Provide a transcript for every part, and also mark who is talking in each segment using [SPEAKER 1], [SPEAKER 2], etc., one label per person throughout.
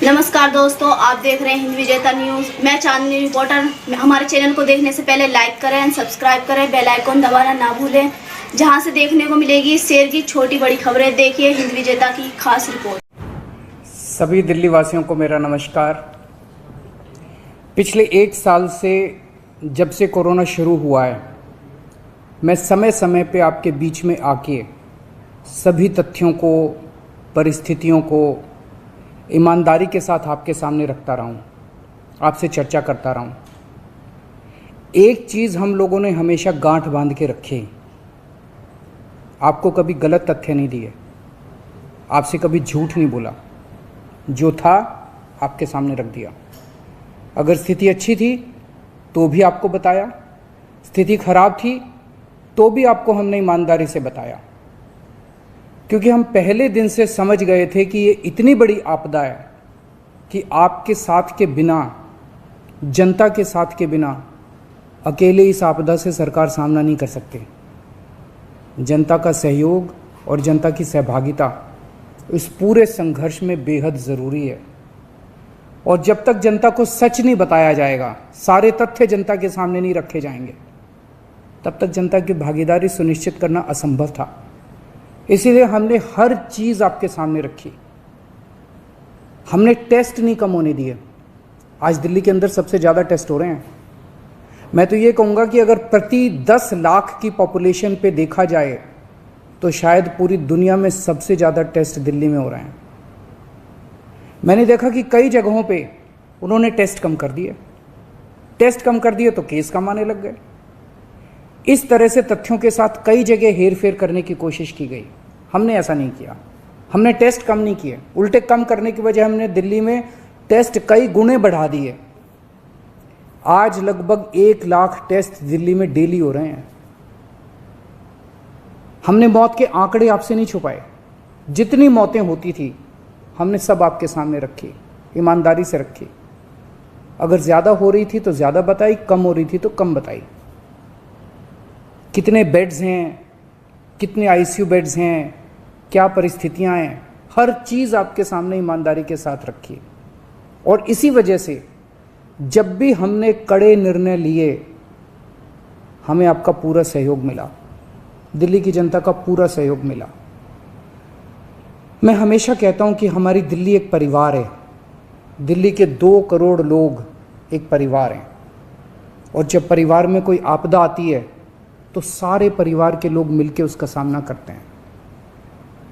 [SPEAKER 1] नमस्कार दोस्तों, आप देख रहे हैं हिंद विजेता न्यूज़। मैं चांदनी रिपोर्टर। हमारे चैनल को देखने से पहले लाइक करें एंड सब्सक्राइब करें, बेल आइकन दबाना ना भूलें, जहां से देखने को मिलेगी शहर की छोटी बड़ी खबरें। देखिए हिंद विजेता की खास रिपोर्ट।
[SPEAKER 2] सभी दिल्ली वासियों को मेरा नमस्कार। पिछले 1 साल से जब से कोरोना शुरू हुआ है, मैं समय समय पे आपके बीच में आके सभी तथ्यों को, परिस्थितियों को ईमानदारी के साथ आपके सामने रखता रहा हूँ, आपसे चर्चा करता रहा हूँ। एक चीज़ हम लोगों ने हमेशा गांठ बांध के रखी, आपको कभी गलत तथ्य नहीं दिए, आपसे कभी झूठ नहीं बोला, जो था आपके सामने रख दिया। अगर स्थिति अच्छी थी तो भी आपको बताया, स्थिति खराब थी तो भी आपको हमने ईमानदारी से बताया, क्योंकि हम पहले दिन से समझ गए थे कि ये इतनी बड़ी आपदा है कि आपके साथ के बिना, जनता के साथ के बिना अकेले इस आपदा से सरकार सामना नहीं कर सकती। जनता का सहयोग और जनता की सहभागिता इस पूरे संघर्ष में बेहद ज़रूरी है। और जब तक जनता को सच नहीं बताया जाएगा, सारे तथ्य जनता के सामने नहीं रखे जाएंगे, तब तक जनता की भागीदारी सुनिश्चित करना असंभव था। इसीलिए हमने हर चीज़ आपके सामने रखी। हमने टेस्ट नहीं कम होने दिए। आज दिल्ली के अंदर सबसे ज़्यादा टेस्ट हो रहे हैं। मैं तो ये कहूँगा कि अगर प्रति 10 लाख की पॉपुलेशन पे देखा जाए तो शायद पूरी दुनिया में सबसे ज़्यादा टेस्ट दिल्ली में हो रहे हैं। मैंने देखा कि कई जगहों पे उन्होंने टेस्ट कम कर दिए। टेस्ट कम कर दिए तो केस कम आने लग गए। इस तरह से तथ्यों के साथ कई जगह हेरफेर करने की कोशिश की गई। हमने ऐसा नहीं किया। हमने टेस्ट कम नहीं किए, उल्टे कम करने की वजह हमने दिल्ली में टेस्ट कई गुने बढ़ा दिए। आज लगभग 1 लाख टेस्ट दिल्ली में डेली हो रहे हैं। हमने मौत के आंकड़े आपसे नहीं छुपाए। जितनी मौतें होती थी हमने सब आपके सामने रखी, ईमानदारी से रखी। अगर ज़्यादा हो रही थी तो ज़्यादा बताई, कम हो रही थी तो कम बताई। कितने बेड्स हैं, कितने आईसीयू बेड्स हैं, क्या परिस्थितियां हैं, हर चीज़ आपके सामने ईमानदारी के साथ रखी। और इसी वजह से जब भी हमने कड़े निर्णय लिए, हमें आपका पूरा सहयोग मिला, दिल्ली की जनता का पूरा सहयोग मिला। मैं हमेशा कहता हूं कि हमारी दिल्ली एक परिवार है। दिल्ली के 2 करोड़ लोग एक परिवार हैं। और जब परिवार में कोई आपदा आती है तो सारे परिवार के लोग मिलकर उसका सामना करते हैं।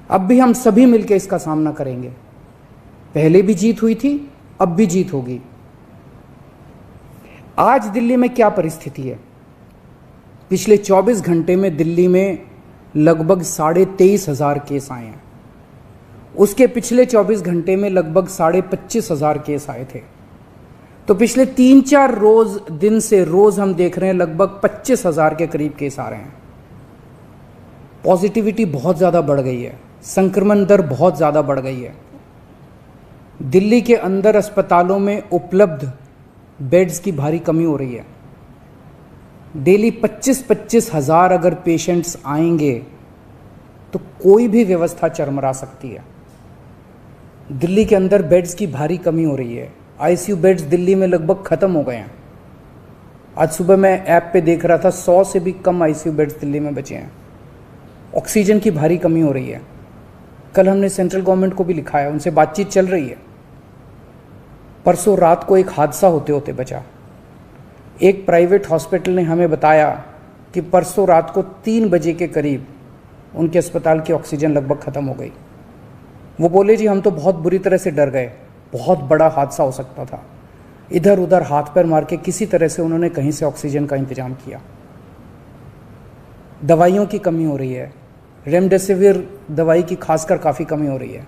[SPEAKER 2] अब भी हम सभी मिलकर इसका सामना करेंगे। पहले भी जीत हुई थी, अब भी जीत होगी। आज दिल्ली में क्या परिस्थिति है? पिछले 24 घंटे में दिल्ली में लगभग 23,500 केस आए हैं। उसके पिछले 24 घंटे में लगभग 25,500 केस आए थे। तो पिछले 3-4 दिन से रोज हम देख रहे हैं लगभग 25,000 के करीब केस आ रहे हैं। पॉजिटिविटी बहुत ज़्यादा बढ़ गई है, संक्रमण दर बहुत ज़्यादा बढ़ गई है। दिल्ली के अंदर अस्पतालों में उपलब्ध बेड्स की भारी कमी हो रही है। डेली 25-25 हज़ार अगर पेशेंट्स आएंगे तो कोई भी व्यवस्था चरमरा सकती है। दिल्ली के अंदर बेड्स की भारी कमी हो रही है। आईसीयू बेड्स दिल्ली में लगभग ख़त्म हो गए हैं। आज सुबह मैं ऐप पे देख रहा था 100 से भी कम आईसीयू बेड्स दिल्ली में बचे हैं। ऑक्सीजन की भारी कमी हो रही है। कल हमने सेंट्रल गवर्नमेंट को भी लिखा है, उनसे बातचीत चल रही है। परसों रात को एक हादसा होते होते बचा। एक प्राइवेट हॉस्पिटल ने हमें बताया कि परसों रात को 3 बजे के करीब उनके अस्पताल की ऑक्सीजन लगभग ख़त्म हो गई। वो बोले जी हम तो बहुत बुरी तरह से डर गए, बहुत बड़ा हादसा हो सकता था। इधर उधर हाथ पैर मार के किसी तरह से उन्होंने कहीं से ऑक्सीजन का इंतजाम किया। दवाइयों की कमी हो रही है, रेमडेसिविर दवाई की खासकर काफ़ी कमी हो रही है।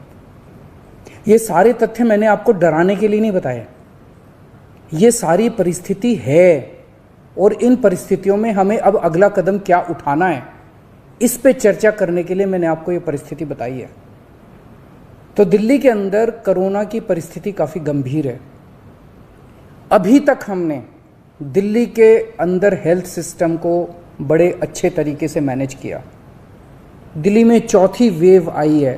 [SPEAKER 2] ये सारे तथ्य मैंने आपको डराने के लिए नहीं बताए। ये सारी परिस्थिति है और इन परिस्थितियों में हमें अब अगला कदम क्या उठाना है, इस पे चर्चा करने के लिए मैंने आपको ये परिस्थिति बताई है। तो दिल्ली के अंदर कोरोना की परिस्थिति काफ़ी गंभीर है। अभी तक हमने दिल्ली के अंदर हेल्थ सिस्टम को बड़े अच्छे तरीके से मैनेज किया। दिल्ली में चौथी वेव आई है।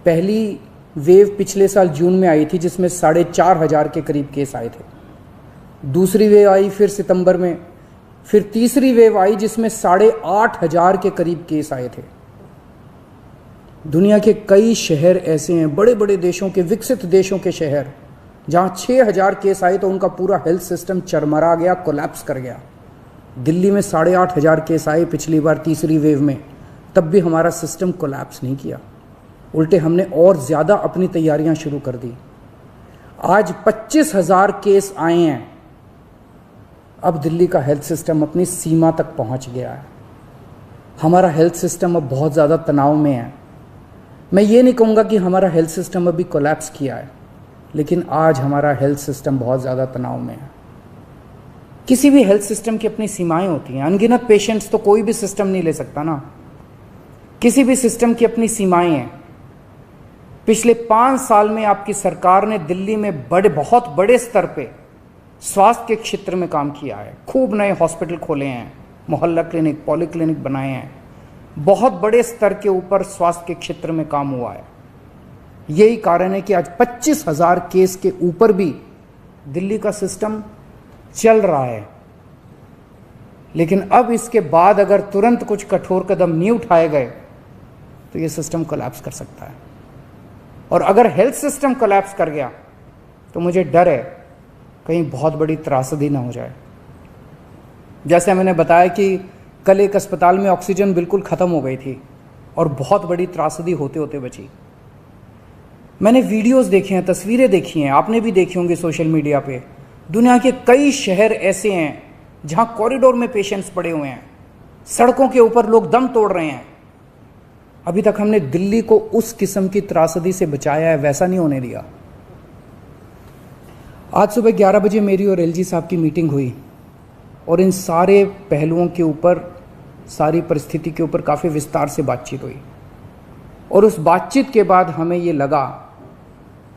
[SPEAKER 2] पहली वेव पिछले साल जून में आई थी जिसमें 4,500 के करीब केस आए थे। दूसरी वेव आई फिर सितंबर में, फिर तीसरी वेव आई जिसमें 8,500 के करीब केस आए थे। दुनिया के कई शहर ऐसे हैं, बड़े बड़े देशों के, विकसित देशों के शहर, जहां 6,000 केस आए तो उनका पूरा हेल्थ सिस्टम चरमरा गया, कोलैप्स कर गया। दिल्ली में 8,500 केस आए पिछली बार तीसरी वेव में, तब भी हमारा सिस्टम कोलैप्स नहीं किया, उल्टे हमने और ज़्यादा अपनी तैयारियां शुरू कर दी। आज 25,000 केस आए हैं। अब दिल्ली का हेल्थ सिस्टम अपनी सीमा तक पहुंच गया है। हमारा हेल्थ सिस्टम अब बहुत ज़्यादा तनाव में है। मैं ये नहीं कहूँगा कि हमारा हेल्थ सिस्टम अभी कोलैप्स किया है, लेकिन आज हमारा हेल्थ सिस्टम बहुत ज़्यादा तनाव में है। किसी भी हेल्थ सिस्टम की अपनी सीमाएं होती हैं। अनगिनत पेशेंट्स तो कोई भी सिस्टम नहीं ले सकता ना। किसी भी सिस्टम की अपनी सीमाएं हैं। पिछले 5 साल में आपकी सरकार ने दिल्ली में बहुत बड़े स्तर पे स्वास्थ्य के क्षेत्र में काम किया है। खूब नए हॉस्पिटल खोले हैं, मोहल्ला क्लिनिक, पॉली क्लिनिक बनाए हैं। बहुत बड़े स्तर के ऊपर स्वास्थ्य के क्षेत्र में काम हुआ है। यही कारण है कि आज 25,000 केस के ऊपर भी दिल्ली का सिस्टम चल रहा है। लेकिन अब इसके बाद अगर तुरंत कुछ कठोर कदम नहीं उठाए गए तो ये सिस्टम कोलैप्स कर सकता है। और अगर हेल्थ सिस्टम कोलैप्स कर गया तो मुझे डर है कहीं बहुत बड़ी त्रासदी ना हो जाए। जैसे मैंने बताया कि कल एक अस्पताल में ऑक्सीजन बिल्कुल ख़त्म हो गई थी और बहुत बड़ी त्रासदी होते होते बची। मैंने वीडियोस देखे हैं, तस्वीरें देखी हैं, आपने भी देखी होंगी सोशल मीडिया पे। दुनिया के कई शहर ऐसे हैं जहां कॉरिडोर में पेशेंट्स पड़े हुए हैं, सड़कों के ऊपर लोग दम तोड़ रहे हैं। अभी तक हमने दिल्ली को उस किस्म की त्रासदी से बचाया है, वैसा नहीं होने दिया। आज सुबह 11 बजे मेरी और एलजी साहब की मीटिंग हुई और इन सारे पहलुओं के ऊपर, सारी परिस्थिति के ऊपर काफ़ी विस्तार से बातचीत हुई। और उस बातचीत के बाद हमें ये लगा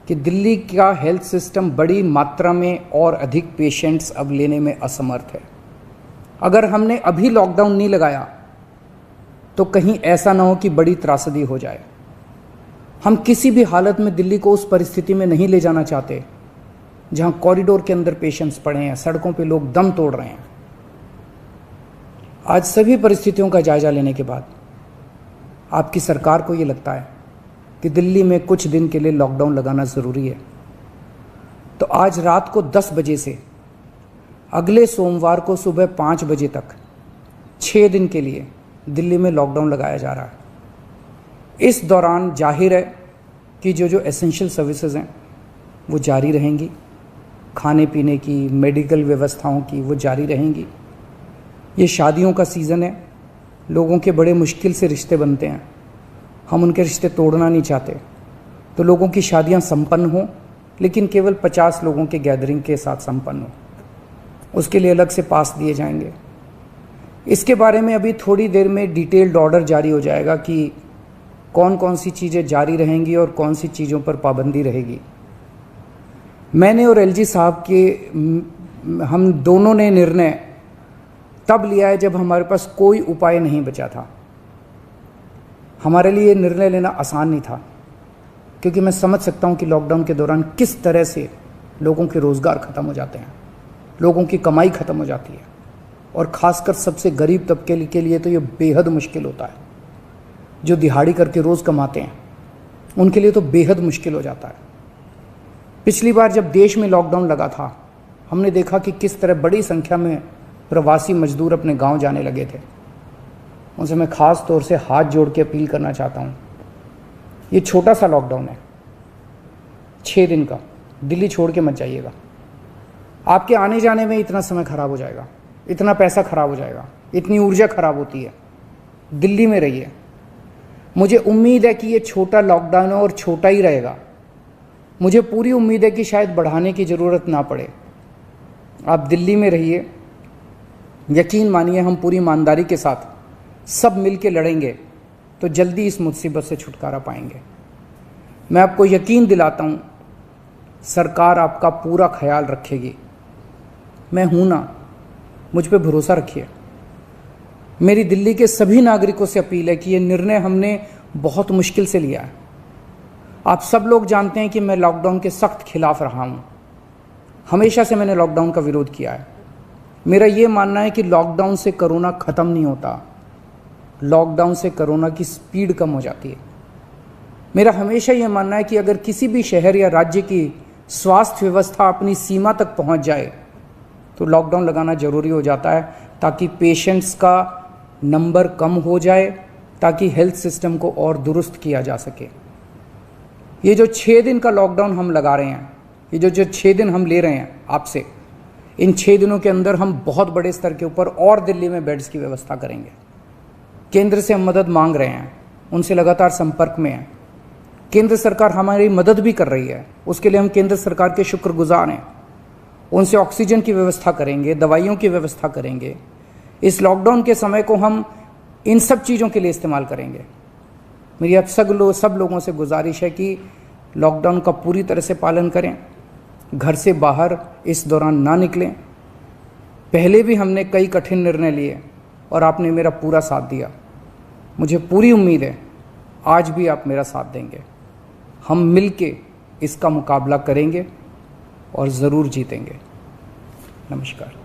[SPEAKER 2] कि दिल्ली का हेल्थ सिस्टम बड़ी मात्रा में और अधिक पेशेंट्स अब लेने में असमर्थ है। अगर हमने अभी लॉकडाउन नहीं लगाया तो कहीं ऐसा ना हो कि बड़ी त्रासदी हो जाए। हम किसी भी हालत में दिल्ली को उस परिस्थिति में नहीं ले जाना चाहते जहां कॉरिडोर के अंदर पेशेंट्स पड़े हैं, सड़कों पे लोग दम तोड़ रहे हैं। आज सभी परिस्थितियों का जायजा लेने के बाद आपकी सरकार को ये लगता है कि दिल्ली में कुछ दिन के लिए लॉकडाउन लगाना ज़रूरी है। तो आज रात को 10 बजे से अगले सोमवार को सुबह 5 बजे तक 6 दिन के लिए दिल्ली में लॉकडाउन लगाया जा रहा है। इस दौरान जाहिर है कि जो एसेंशियल सर्विसेज हैं वो जारी रहेंगी, खाने पीने की, मेडिकल व्यवस्थाओं की वो जारी रहेंगी। ये शादियों का सीज़न है, लोगों के बड़े मुश्किल से रिश्ते बनते हैं, हम उनके रिश्ते तोड़ना नहीं चाहते। तो लोगों की शादियां संपन्न हों, लेकिन केवल 50 लोगों के गैदरिंग के साथ संपन्न हो। उसके लिए अलग से पास दिए जाएंगे। इसके बारे में अभी थोड़ी देर में डिटेल्ड ऑर्डर जारी हो जाएगा कि कौन कौन सी चीज़ें जारी रहेंगी और कौन सी चीज़ों पर पाबंदी रहेगी। मैंने और एलजी साहब के हम दोनों ने निर्णय तब लिया है जब हमारे पास कोई उपाय नहीं बचा था। हमारे लिए निर्णय लेना आसान नहीं था, क्योंकि मैं समझ सकता हूं कि लॉकडाउन के दौरान किस तरह से लोगों के रोज़गार ख़त्म हो जाते हैं, लोगों की कमाई ख़त्म हो जाती है, और ख़ासकर सबसे गरीब तबके के लिए तो ये बेहद मुश्किल होता है। जो दिहाड़ी करके रोज़ कमाते हैं उनके लिए तो बेहद मुश्किल हो जाता है। पिछली बार जब देश में लॉकडाउन लगा था, हमने देखा कि किस तरह बड़ी संख्या में प्रवासी मजदूर अपने गांव जाने लगे थे। उनसे मैं ख़ास तौर से हाथ जोड़ के अपील करना चाहता हूँ, ये छोटा सा लॉकडाउन है, 6 दिन का, दिल्ली छोड़ के मत जाइएगा। आपके आने जाने में इतना समय ख़राब हो जाएगा, इतना पैसा ख़राब हो जाएगा, इतनी ऊर्जा ख़राब होती है। दिल्ली में रहिए। मुझे उम्मीद है कि ये छोटा लॉकडाउन है और छोटा ही रहेगा। मुझे पूरी उम्मीद है कि शायद बढ़ाने की ज़रूरत ना पड़े। आप दिल्ली में रहिए। यकीन मानिए, हम पूरी ईमानदारी के साथ सब मिल के लड़ेंगे तो जल्दी इस मुसीबत से छुटकारा पाएंगे। मैं आपको यकीन दिलाता हूँ, सरकार आपका पूरा ख्याल रखेगी। मैं हूँ ना, मुझ पे भरोसा रखिए। मेरी दिल्ली के सभी नागरिकों से अपील है कि ये निर्णय हमने बहुत मुश्किल से लिया है। आप सब लोग जानते हैं कि मैं लॉकडाउन के सख्त खिलाफ रहा हूं। हमेशा से मैंने लॉकडाउन का विरोध किया है। मेरा ये मानना है कि लॉकडाउन से कोरोना ख़त्म नहीं होता, लॉकडाउन से कोरोना की स्पीड कम हो जाती है। मेरा हमेशा ये मानना है कि अगर किसी भी शहर या राज्य की स्वास्थ्य व्यवस्था अपनी सीमा तक पहुंच जाए तो लॉकडाउन लगाना ज़रूरी हो जाता है, ताकि पेशेंट्स का नंबर कम हो जाए, ताकि हेल्थ सिस्टम को और दुरुस्त किया जा सके। ये जो 6 दिन का लॉकडाउन हम लगा रहे हैं, ये जो 6 दिन हम ले रहे हैं आपसे, इन 6 दिनों के अंदर हम बहुत बड़े स्तर के ऊपर और दिल्ली में बेड्स की व्यवस्था करेंगे। केंद्र से हम मदद मांग रहे हैं, उनसे लगातार संपर्क में हैं। केंद्र सरकार हमारी मदद भी कर रही है, उसके लिए हम केंद्र सरकार के शुक्रगुजार हैं। उनसे ऑक्सीजन की व्यवस्था करेंगे, दवाइयों की व्यवस्था करेंगे। इस लॉकडाउन के समय को हम इन सब चीज़ों के लिए इस्तेमाल करेंगे। मेरी अब सब लोगों से गुजारिश है कि लॉकडाउन का पूरी तरह से पालन करें, घर से बाहर इस दौरान ना निकलें। पहले भी हमने कई कठिन निर्णय लिए और आपने मेरा पूरा साथ दिया। मुझे पूरी उम्मीद है आज भी आप मेरा साथ देंगे। हम मिलके इसका मुकाबला करेंगे और ज़रूर जीतेंगे। नमस्कार।